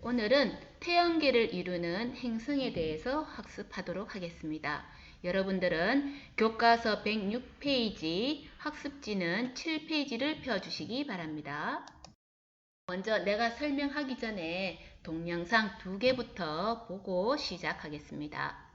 오늘은 태양계를 이루는 행성에 대해서 학습하도록 하겠습니다. 여러분들은 교과서 106페이지, 학습지는 7페이지를 펴주시기 바랍니다. 먼저 내가 설명하기 전에 동영상 2개부터 보고 시작하겠습니다.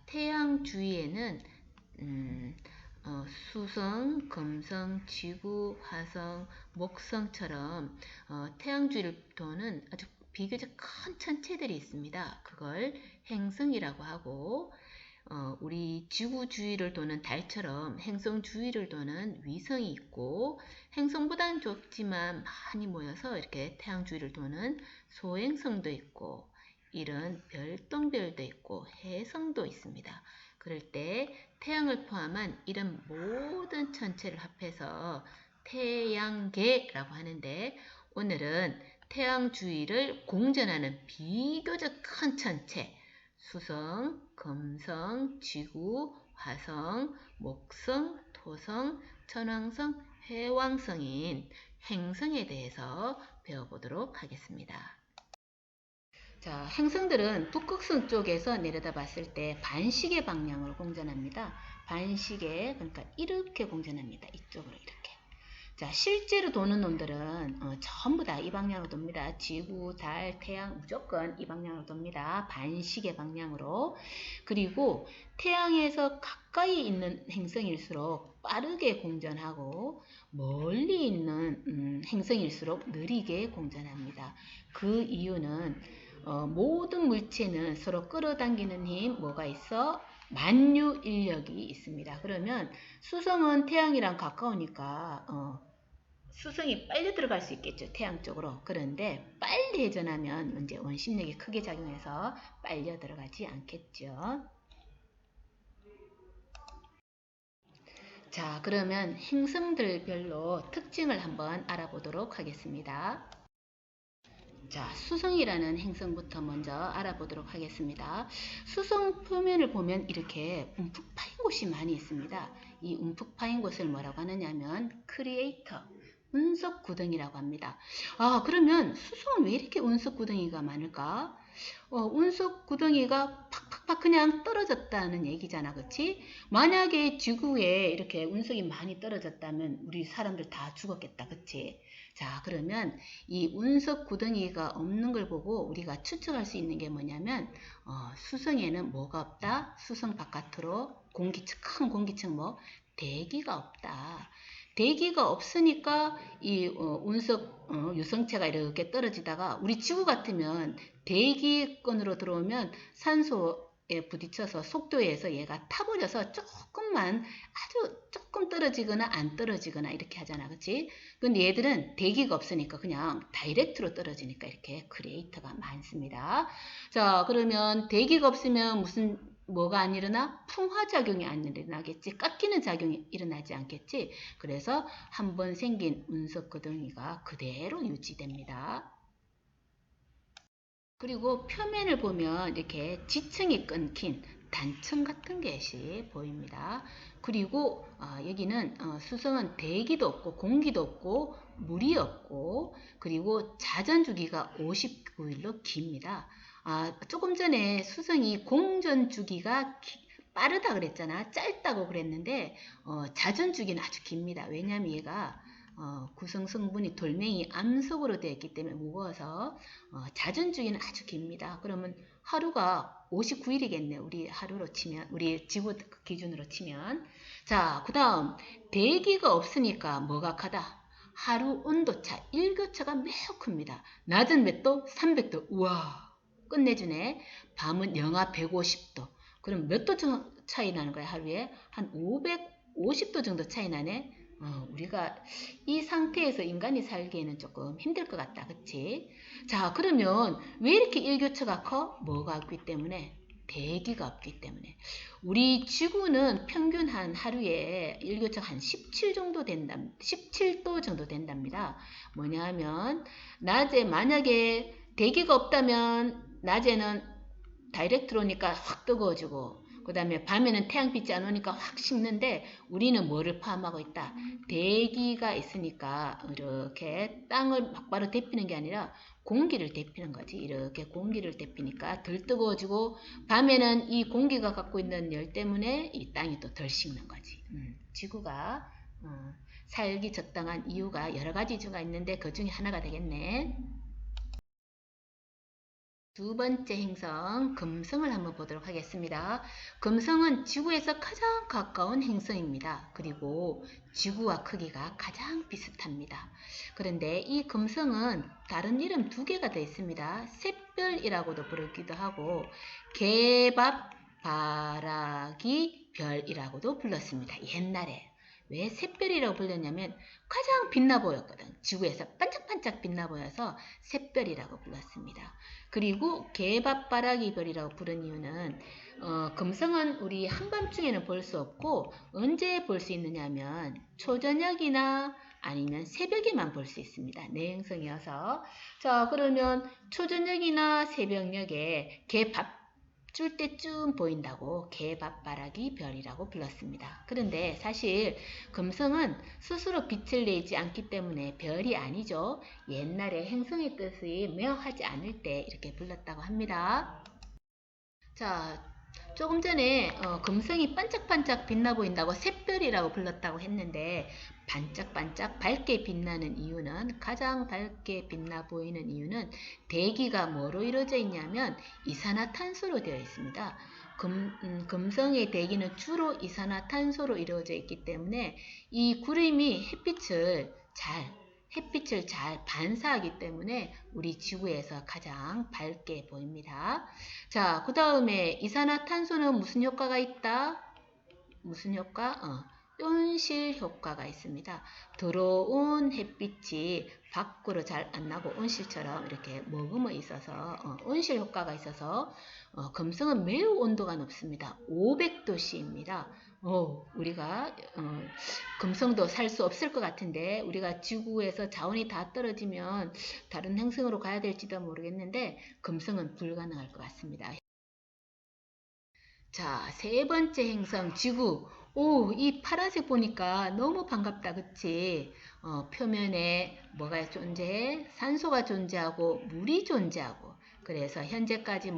태양 주위에는 수성, 금성, 지구, 화성, 목성처럼 태양 주위를 도는 아주 비교적 큰 천체들이 있습니다. 그걸 행성이라고 하고 우리 지구 주위를 도는 달처럼 행성 주위를 도는 위성이 있고, 행성보다는 적지만 많이 모여서 이렇게 태양 주위를 도는 소행성도 있고, 이런 별똥별도 있고 해성도 있습니다. 그럴 때 태양을 포함한 이런 모든 천체를 합해서 태양계라고 하는데, 오늘은 태양 주위를 공전하는 비교적 큰 천체, 수성, 금성, 지구, 화성, 목성, 토성, 천왕성, 해왕성인 행성에 대해서 배워보도록 하겠습니다. 자, 행성들은 북극성 쪽에서 내려다봤을 때 반시계 방향으로 공전합니다. 반시계, 그러니까 이렇게 공전합니다. 이쪽으로 이렇게. 자, 실제로 도는 놈들은 전부 다 이 방향으로 돕니다. 지구, 달, 태양 무조건 이 방향으로 돕니다. 반시계 방향으로. 그리고 태양에서 가까이 있는 행성일수록 빠르게 공전하고, 멀리 있는 행성일수록 느리게 공전합니다. 그 이유는 모든 물체는 서로 끌어당기는 힘 뭐가 있어? 만유 인력이 있습니다. 그러면 수성은 태양이랑 가까우니까 수성이 빨리 들어갈 수 있겠죠. 태양 쪽으로. 그런데 빨리 회전하면 이제 원심력이 크게 작용해서 빨려 들어가지 않겠죠. 자, 그러면 행성들별로 특징을 한번 알아보도록 하겠습니다. 자, 수성이라는 행성부터 먼저 알아보도록 하겠습니다. 수성 표면을 보면 이렇게 움푹 파인 곳이 많이 있습니다. 이 움푹 파인 곳을 뭐라고 하느냐면 크리에이터, 운석구덩이라고 합니다. 아, 그러면 수성은 왜 이렇게 운석구덩이가 많을까? 운석구덩이가 팍팍팍 그냥 떨어졌다는 얘기잖아, 그치? 만약에 지구에 이렇게 운석이 많이 떨어졌다면 우리 사람들 다 죽었겠다, 그치? 자, 그러면 이 운석 구덩이가 없는 걸 보고 우리가 추측할 수 있는 게 뭐냐면 수성에는 뭐가 없다? 수성 바깥으로 공기층, 큰 공기층 뭐 대기가 없다. 대기가 없으니까 이 운석 유성체가 이렇게 떨어지다가 우리 지구 같으면 대기권으로 들어오면 산소에 부딪혀서 속도에 의해서 얘가 타버려서 조금만 아주 조금 떨어지거나 안 떨어지거나 이렇게 하잖아, 그치? 근데 얘들은 대기가 없으니까 그냥 다이렉트로 떨어지니까 이렇게 크리에이터가 많습니다. 자, 그러면 대기가 없으면 뭐가 안 일어나? 풍화작용이 안 일어나겠지. 깎이는 작용이 일어나지 않겠지. 그래서 한번 생긴 운석구덩이가 그대로 유지됩니다. 그리고 표면을 보면 이렇게 지층이 끊긴 단층 같은 것이 보입니다. 그리고 여기는 수성은 대기도 없고 공기도 없고 물이 없고 그리고 자전주기가 59일로 깁니다. 조금 전에 수성이 공전주기가 빠르다 그랬잖아. 짧다고 그랬는데 자전주기는 아주 깁니다. 왜냐하면 얘가 구성 성분이 돌멩이 암석으로 되어 있기 때문에 무거워서 자전주기는 아주 깁니다. 그러면 하루가 59일이겠네. 우리 하루로 치면, 우리 지구 기준으로 치면. 자, 그 다음 대기가 없으니까 뭐가 크다? 하루 온도차, 일교차가 매우 큽니다. 낮은 몇 도? 300도. 우와, 끝내주네. 밤은 영하 150도. 그럼 몇 도 차이 나는 거야, 하루에? 한 550도 정도 차이 나네. 우리가 이 상태에서 인간이 살기에는 조금 힘들 것 같다, 그치? 자, 그러면 왜 이렇게 일교차가 커? 뭐가 없기 때문에? 대기가 없기 때문에. 우리 지구는 평균 한 하루에 일교차가 한 17 정도 된다, 17도 정도 된답니다. 뭐냐 하면, 낮에 만약에 대기가 없다면, 낮에는 다이렉트로니까 확 뜨거워지고, 그 다음에 밤에는 태양빛이 안 오니까 확 식는데 우리는 뭐를 포함하고 있다? 대기가 있으니까 이렇게 땅을 막바로 데피는 게 아니라 공기를 데피는 거지. 이렇게 공기를 데피니까 덜 뜨거워지고 밤에는 이 공기가 갖고 있는 열 때문에 이 땅이 또 덜 식는 거지. 지구가 살기 적당한 이유가 여러 가지 이유가 있는데 그 중에 하나가 되겠네. 두 번째 행성 금성을 한번 보도록 하겠습니다. 금성은 지구에서 가장 가까운 행성입니다. 그리고 지구와 크기가 가장 비슷합니다. 그런데 이 금성은 다른 이름 두 개가 되어 있습니다. 샛별이라고도 부르기도 하고 개밥바라기 별이라고도 불렀습니다. 옛날에. 왜 샛별이라고 불렀냐면 가장 빛나 보였거든. 지구에서 반짝반짝 빛나 보여서 샛별이라고 불렀습니다. 그리고 개밥바라기 별이라고 부른 이유는 금성은 우리 한밤중에는 볼 수 없고 언제 볼 수 있느냐 하면 초저녁이나 아니면 새벽에만 볼 수 있습니다. 내행성이어서. 자, 그러면 초저녁이나 새벽녘에 개밥 줄 때쯤 보인다고 개밥바라기 별이라고 불렀습니다. 그런데 사실 금성은 스스로 빛을 내지 않기 때문에 별이 아니죠. 옛날에 행성의 뜻이 명확하지 않을 때 이렇게 불렀다고 합니다. 자, 조금 전에 금성이 반짝반짝 빛나 보인다고 샛별이라고 불렀다고 했는데 반짝반짝 밝게 빛나는 이유는 가장 밝게 빛나 보이는 이유는 대기가 뭐로 이루어져 있냐면 이산화탄소로 되어 있습니다. 금성의 대기는 주로 이산화탄소로 이루어져 있기 때문에 이 구름이 햇빛을 잘 반사하기 때문에 우리 지구에서 가장 밝게 보입니다. 자, 그 다음에 이산화탄소는 무슨 효과가 있다? 무슨 효과? 온실 효과가 있습니다. 들어온 햇빛이 밖으로 잘 안 나고 온실처럼 이렇게 머금어 있어서 온실 효과가 있어서 금성은 매우 온도가 높습니다. 500도씨입니다. 우리가 금성도 살 수 없을 것 같은데 우리가 지구에서 자원이 다 떨어지면 다른 행성으로 가야 될지도 모르겠는데 금성은 불가능할 것 같습니다. 자, 세 번째 행성 지구. 이 파란색 보니까 너무 반갑다, 그치? 표면에 뭐가 존재해? 산소가 존재하고 물이 존재하고 그래서 현재까지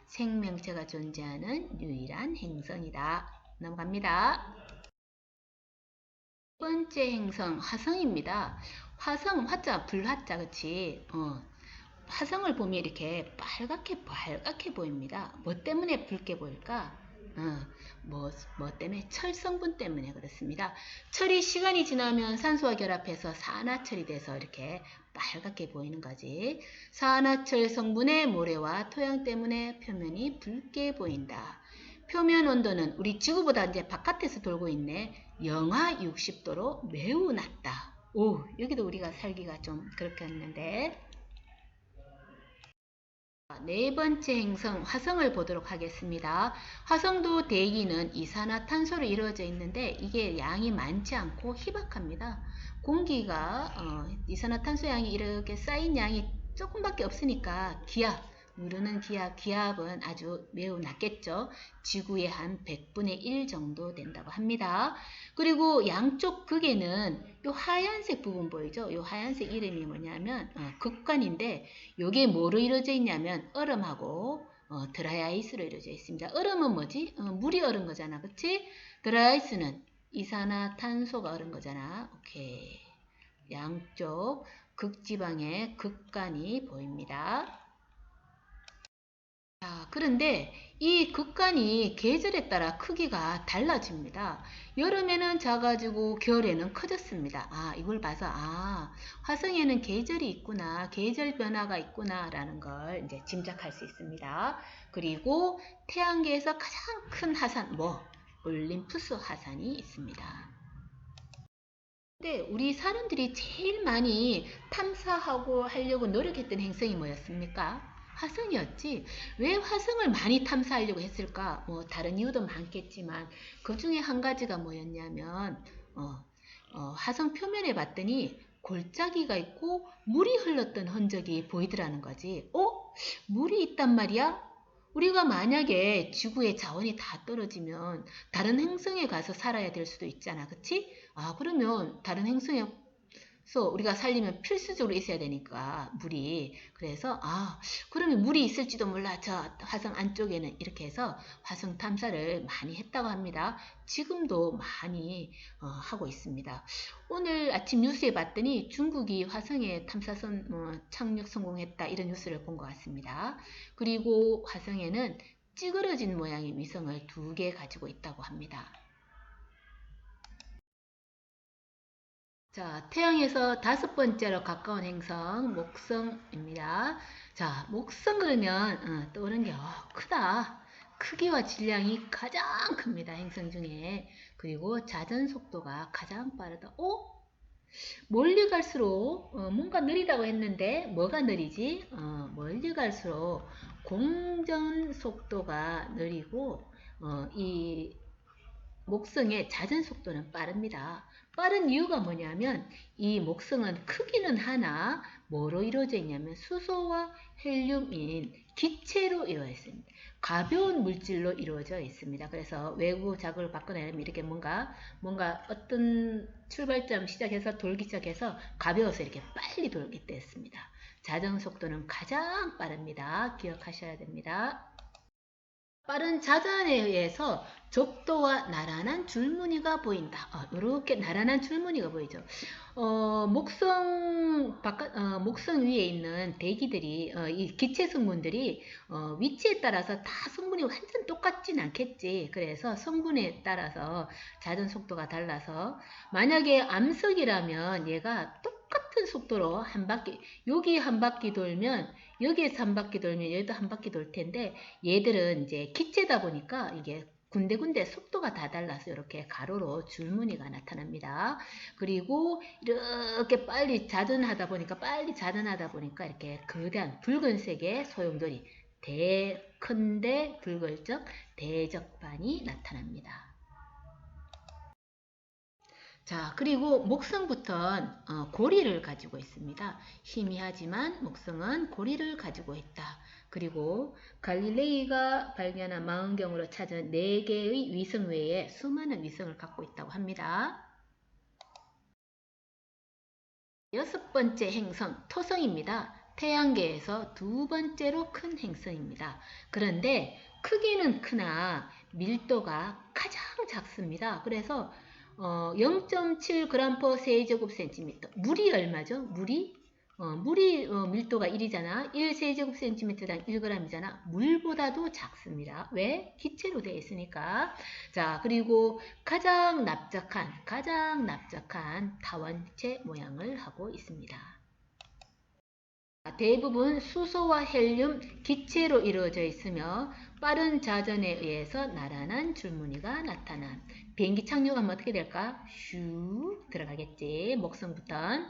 생명체가 존재하는 유일한 행성이다. 넘어갑니다. 세 번째 행성 화성입니다. 화성, 화자, 불화자, 그치? 화성을 보면 이렇게 빨갛게 보입니다. 뭐 때문에 붉게 보일까? 뭐 때문에? 철 성분 때문에 그렇습니다. 철이 시간이 지나면 산소와 결합해서 산화철이 돼서 이렇게 빨갛게 보이는 거지. 산화철 성분의 모래와 토양 때문에 표면이 붉게 보인다. 표면 온도는 우리 지구보다 이제 바깥에서 돌고 있네. 영하 60도로 매우 낮다. 여기도 우리가 살기가 좀 그렇게 했는데. 네 번째 행성 화성을 보도록 하겠습니다. 화성도 대기는 이산화탄소로 이루어져 있는데 이게 양이 많지 않고 희박합니다. 공기가 이산화탄소 양이 이렇게 쌓인 양이 조금밖에 없으니까 누르는 기압은 아주 매우 낮겠죠. 지구의 한 100분의 1 정도 된다고 합니다. 그리고 양쪽 극에는 요 하얀색 부분 보이죠? 요 하얀색 이름이 뭐냐면 극관인데 요게 뭐로 이루어져 있냐면 얼음하고 드라이아이스로 이루어져 있습니다. 얼음은 뭐지? 물이 얼은 거잖아. 그치? 드라이아이스는 이산화탄소가 얼은 거잖아. 오케이. 양쪽 극지방의 극관이 보입니다. 자, 그런데 이 극관이 계절에 따라 크기가 달라집니다. 여름에는 작아지고 겨울에는 커졌습니다. 이걸 봐서 화성에는 계절이 있구나, 계절 변화가 있구나 라는 걸 이제 짐작할 수 있습니다. 그리고 태양계에서 가장 큰 화산, 올림푸스 화산이 있습니다. 근데 우리 사람들이 제일 많이 탐사하고 하려고 노력했던 행성이 뭐였습니까? 화성이었지. 왜 화성을 많이 탐사하려고 했을까? 다른 이유도 많겠지만 그 중에 한 가지가 뭐였냐면 화성 표면에 봤더니 골짜기가 있고 물이 흘렀던 흔적이 보이더라는 거지. 물이 있단 말이야? 우리가 만약에 지구의 자원이 다 떨어지면 다른 행성에 가서 살아야 될 수도 있잖아. 그치? 그러면 다른 행성에서 우리가 살려면 필수적으로 있어야 되니까 물이. 그래서 그러면 물이 있을지도 몰라. 저 화성 안쪽에는 이렇게 해서 화성 탐사를 많이 했다고 합니다. 지금도 많이 하고 있습니다. 오늘 아침 뉴스에 봤더니 중국이 화성에 탐사선 착륙 성공했다 이런 뉴스를 본 것 같습니다. 그리고 화성에는 찌그러진 모양의 위성을 2개 가지고 있다고 합니다. 자, 태양에서 5번째로 가까운 행성 목성입니다. 자, 목성 그러면 떠오르는 게 크다. 크기와 질량이 가장 큽니다. 행성 중에. 그리고 자전 속도가 가장 빠르다. 멀리 갈수록 뭔가 느리다고 했는데 뭐가 느리지? 멀리 갈수록 공전 속도가 느리고 이 목성의 자전 속도는 빠릅니다. 빠른 이유가 뭐냐면 이 목성은 크기는 하나 뭐로 이루어져 있냐면 수소와 헬륨인 기체로 이루어져 있습니다. 가벼운 물질로 이루어져 있습니다. 그래서 외부 자극을 받거나 이렇게 뭔가 어떤 출발점 시작해서 돌기 시작해서 가벼워서 이렇게 빨리 돌기 때문입니다. 자전 속도는 가장 빠릅니다. 기억하셔야 됩니다. 빠른 자전에 의해서 적도와 나란한 줄무늬가 보인다. 이렇게 나란한 줄무늬가 보이죠. 목성 위에 있는 대기들이 이 기체 성분들이 위치에 따라서 다 성분이 완전 똑같진 않겠지. 그래서 성분에 따라서 자전 속도가 달라서 만약에 암석이라면 얘가 똑같은 속도로 한 바퀴, 여기 한 바퀴 돌면 여기에서 한 바퀴 돌면 여기도 한 바퀴 돌 텐데 얘들은 이제 기체다 보니까 이게 군데군데 속도가 다 달라서 이렇게 가로로 줄무늬가 나타납니다. 그리고 이렇게 빨리 자전하다 보니까 이렇게 거대한 붉은색의 소용돌이 큰데 붉을적 대적반이 나타납니다. 자, 그리고 목성부터는 고리를 가지고 있습니다. 희미하지만 목성은 고리를 가지고 있다. 그리고 갈릴레이가 발견한 망원경으로 찾은 4개의 위성 외에 수많은 위성을 갖고 있다고 합니다. 6번째 행성 토성입니다. 태양계에서 2번째로 큰 행성입니다. 그런데 크기는 크나 밀도가 가장 작습니다. 그래서 0.7g/cm 세제곱센티미터. 물이 얼마죠? 물이 밀도가 1이잖아. 1세제곱센티미터당 1g이잖아. 물보다도 작습니다. 왜? 기체로 되어 있으니까. 자, 그리고 가장 납작한 타원체 모양을 하고 있습니다. 대부분 수소와 헬륨 기체로 이루어져 있으며 빠른 자전에 의해서 나란한 줄무늬가 나타난 비행기 착륙하면 어떻게 될까? 슉 들어가겠지. 목성부터는.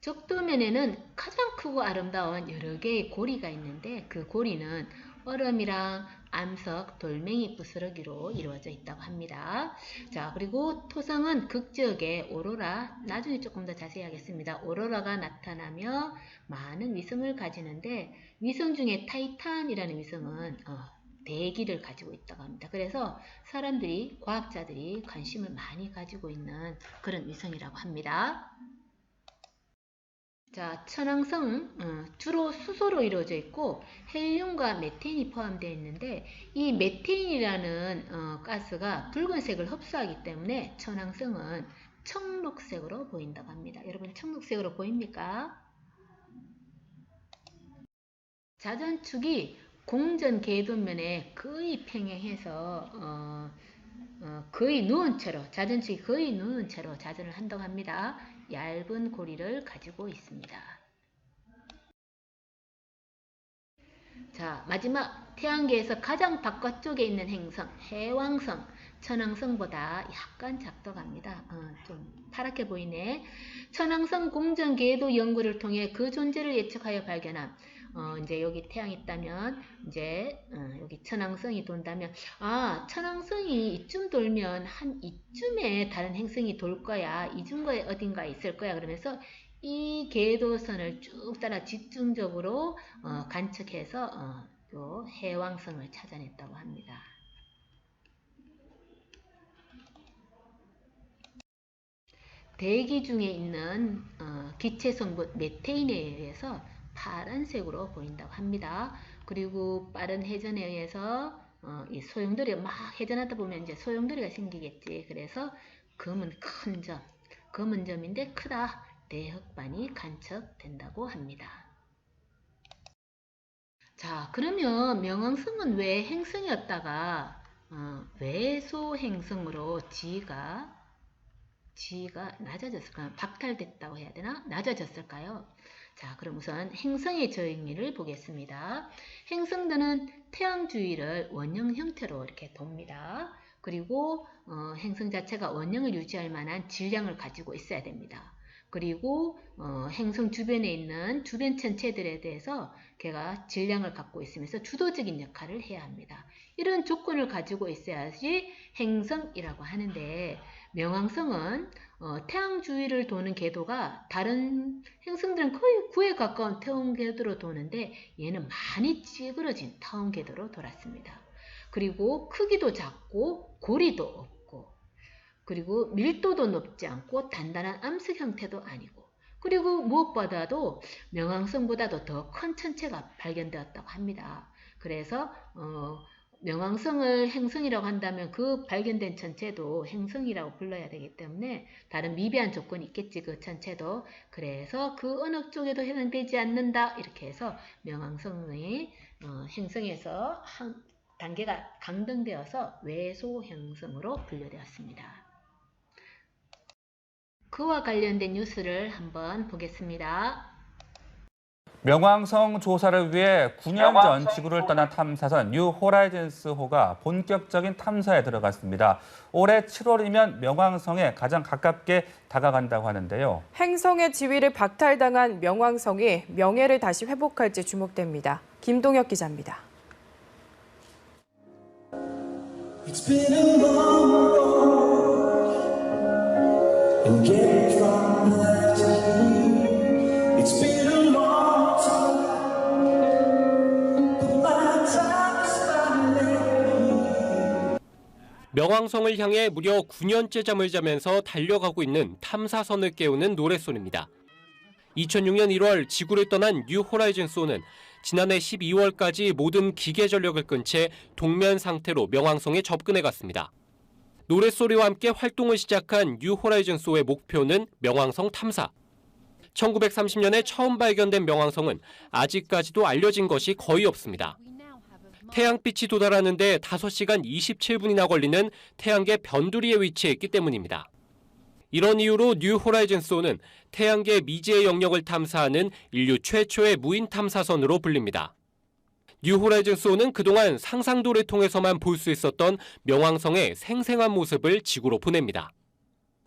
적도면에는 가장 크고 아름다운 여러 개의 고리가 있는데 그 고리는 얼음이랑 암석, 돌멩이 부스러기로 이루어져 있다고 합니다. 자, 그리고 토성은 극지역에 오로라, 나중에 조금 더 자세히 하겠습니다. 오로라가 나타나며 많은 위성을 가지는데 위성 중에 타이탄이라는 위성은 대기를 가지고 있다고 합니다. 그래서 사람들이, 과학자들이 관심을 많이 가지고 있는 그런 위성이라고 합니다. 자, 천왕성 주로 수소로 이루어져 있고 헬륨과 메테인이 포함되어 있는데 이 메테인이라는 가스가 붉은색을 흡수하기 때문에 천왕성은 청록색으로 보인다고 합니다. 여러분 청록색으로 보입니까? 자전축이 공전 궤도면에 거의 평행해서 거의 누운 채로 자전축이 거의 누운 채로 자전을 한다고 합니다. 얇은 고리를 가지고 있습니다. 자, 마지막 태양계에서 가장 바깥쪽에 있는 행성 해왕성, 천왕성보다 약간 작다고 합니다. 좀 파랗게 보이네. 천왕성 공전 궤도 연구를 통해 그 존재를 예측하여 발견한 이제 여기 태양이 있다면 이제 여기 천왕성이 돈다면 천왕성이 이쯤 돌면 한 이쯤에 다른 행성이 돌 거야. 이중거에 어딘가에 있을 거야. 그러면서 이 궤도선을 쭉 따라 집중적으로 관측해서 요 해왕성을 찾아냈다고 합니다. 대기 중에 있는 기체 성분 메테인에 의해서 파란색으로 보인다고 합니다. 그리고 빠른 회전에 의해서 이 소용돌이가 막 회전하다 보면 이제 소용돌이가 생기겠지. 그래서 검은 점인데 크다. 대흑반이 관측된다고 합니다. 자, 그러면 명왕성은 왜 행성이었다가 외소 행성으로 지위가 낮아졌을까요? 박탈됐다고 해야 되나? 낮아졌을까요? 자, 그럼 우선 행성의 정의를 보겠습니다. 행성들은 태양 주위를 원형 형태로 이렇게 돕니다. 그리고 행성 자체가 원형을 유지할 만한 질량을 가지고 있어야 됩니다. 그리고 행성 주변에 있는 주변 천체들에 대해서 걔가 질량을 갖고 있으면서 주도적인 역할을 해야 합니다. 이런 조건을 가지고 있어야지 행성이라고 하는데 명왕성은 태양 주위를 도는 궤도가 다른 행성들은 거의 9에 가까운 태양 궤도로 도는데 얘는 많이 찌그러진 타원 궤도로 돌았습니다. 그리고 크기도 작고 고리도 없고 그리고 밀도도 높지 않고 단단한 암석 형태도 아니고 그리고 무엇보다도 명왕성보다도 더 큰 천체가 발견되었다고 합니다. 그래서 명왕성을 행성이라고 한다면 그 발견된 천체도 행성이라고 불러야 되기 때문에 다른 미비한 조건이 있겠지 그 천체도. 그래서 그 어느 쪽에도 해당되지 않는다 이렇게 해서 명왕성의 행성에서 한 단계가 강등되어서 외소 행성으로 분류되었습니다. 그와 관련된 뉴스를 한번 보겠습니다. 명왕성 조사를 위해 9년 전 지구를 떠난 탐사선 뉴 호라이즌스호가 본격적인 탐사에 들어갔습니다. 올해 7월이면 명왕성에 가장 가깝게 다가간다고 하는데요. 행성의 지위를 박탈당한 명왕성이 명예를 다시 회복할지 주목됩니다. 김동혁 기자입니다. It's been a long road and getting from there to here. It's been a long time, but my time is finally. 명왕성을 향해 무려 9년째 잠을 자면서 달려가고 있는 탐사선을 깨우는 노랫소리입니다. 2006년 1월 지구를 떠난 뉴 호라이즌스호는 지난해 12월까지 모든 기계 전력을 끈 채 동면 상태로 명왕성에 접근해 갔습니다. 노랫소리와 함께 활동을 시작한 뉴 호라이즌스호의 목표는 명왕성 탐사. 1930년에 처음 발견된 명왕성은 아직까지도 알려진 것이 거의 없습니다. 태양빛이 도달하는 데 5시간 27분이나 걸리는 태양계 변두리에 위치해 있기 때문입니다. 이런 이유로 뉴 호라이즌스호는 태양계 미지의 영역을 탐사하는 인류 최초의 무인 탐사선으로 불립니다. 뉴 호라이즌스호는 그동안 상상도를 통해서만 볼 수 있었던 명왕성의 생생한 모습을 지구로 보냅니다.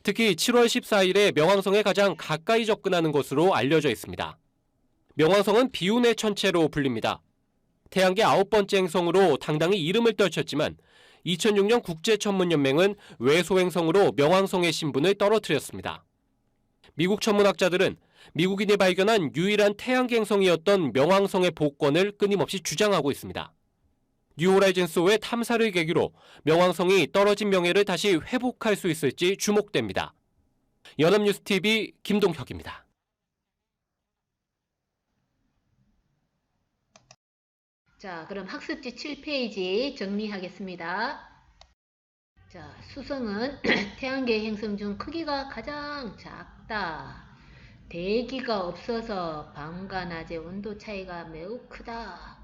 특히 7월 14일에 명왕성에 가장 가까이 접근하는 것으로 알려져 있습니다. 명왕성은 비운의 천체로 불립니다. 태양계 9번째 행성으로 당당히 이름을 떨쳤지만 2006년 국제천문연맹은 외소행성으로 명왕성의 신분을 떨어뜨렸습니다. 미국 천문학자들은 미국인이 발견한 유일한 태양계 행성이었던 명왕성의 복권을 끊임없이 주장하고 있습니다. 뉴 호라이즌스호의 탐사를 계기로 명왕성이 떨어진 명예를 다시 회복할 수 있을지 주목됩니다. 연합뉴스TV 김동혁입니다. 자, 그럼 학습지 7페이지 정리하겠습니다. 자, 수성은 태양계 행성 중 크기가 가장 작다. 대기가 없어서 밤과 낮의 온도 차이가 매우 크다.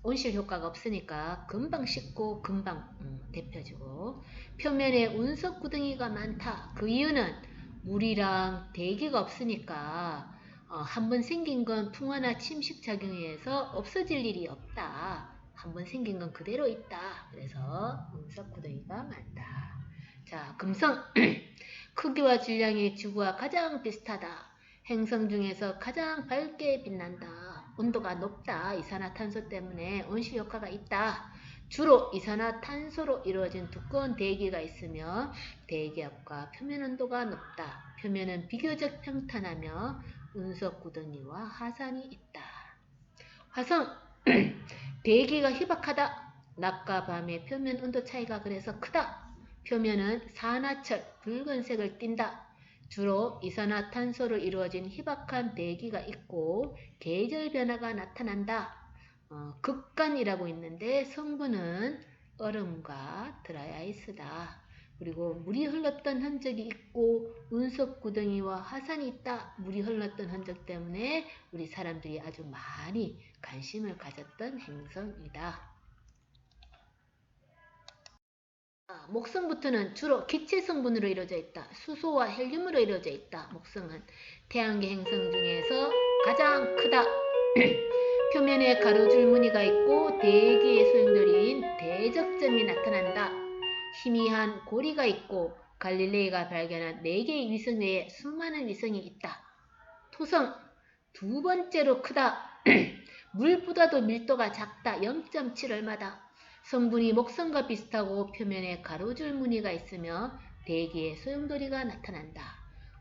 온실 효과가 없으니까 금방 식고 금방 데펴지고, 표면에 운석 구덩이가 많다. 그 이유는 물이랑 대기가 없으니까 한번 생긴 건 풍화나 침식 작용에 의해서 없어질 일이 없다. 한번 생긴 건 그대로 있다. 그래서 운석 구덩이가 많다. 자, 금성. 크기와 질량이 지구와 가장 비슷하다. 행성 중에서 가장 밝게 빛난다. 온도가 높다. 이산화탄소 때문에 온실 효과가 있다. 주로 이산화탄소로 이루어진 두꺼운 대기가 있으며 대기압과 표면 온도가 높다. 표면은 비교적 평탄하며 운석 구덩이와 화산이 있다. 화성. 대기가 희박하다. 낮과 밤의 표면 온도 차이가 그래서 크다. 표면은 산화철, 붉은색을 띈다. 주로 이산화탄소로 이루어진 희박한 대기가 있고 계절 변화가 나타난다. 극간이라고 있는데 성분은 얼음과 드라이아이스다. 그리고 물이 흘렀던 흔적이 있고 운석 구덩이와 화산이 있다. 물이 흘렀던 흔적 때문에 우리 사람들이 아주 많이 관심을 가졌던 행성이다. 목성부터는 주로 기체 성분으로 이루어져 있다. 수소와 헬륨으로 이루어져 있다. 목성은 태양계 행성 중에서 가장 크다. 표면에 가로줄 무늬가 있고 대기의 소용돌이인 대적점이 나타난다. 희미한 고리가 있고 갈릴레이가 발견한 4개의 위성 외에 수많은 위성이 있다. 토성. 두 번째로 크다. 물보다도 밀도가 작다. 0.7 얼마다. 성분이 목성과 비슷하고 표면에 가로줄 무늬가 있으며 대기의 소용돌이가 나타난다.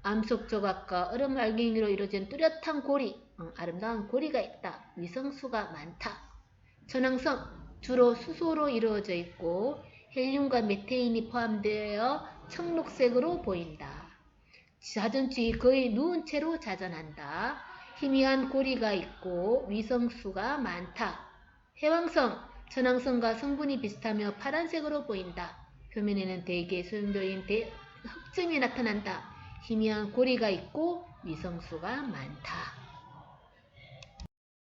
암석 조각과 얼음 알갱이로 이루어진 뚜렷한 고리, 아름다운 고리가 있다. 위성수가 많다. 천왕성. 주로 수소로 이루어져 있고 헬륨과 메테인이 포함되어 청록색으로 보인다. 자전축이 거의 누운 채로 자전한다. 희미한 고리가 있고 위성수가 많다. 해왕성. 천왕성과 성분이 비슷하며 파란색으로 보인다. 표면에는 대기의 소용돌이인 흑점이 나타난다. 희미한 고리가 있고 위성수가 많다.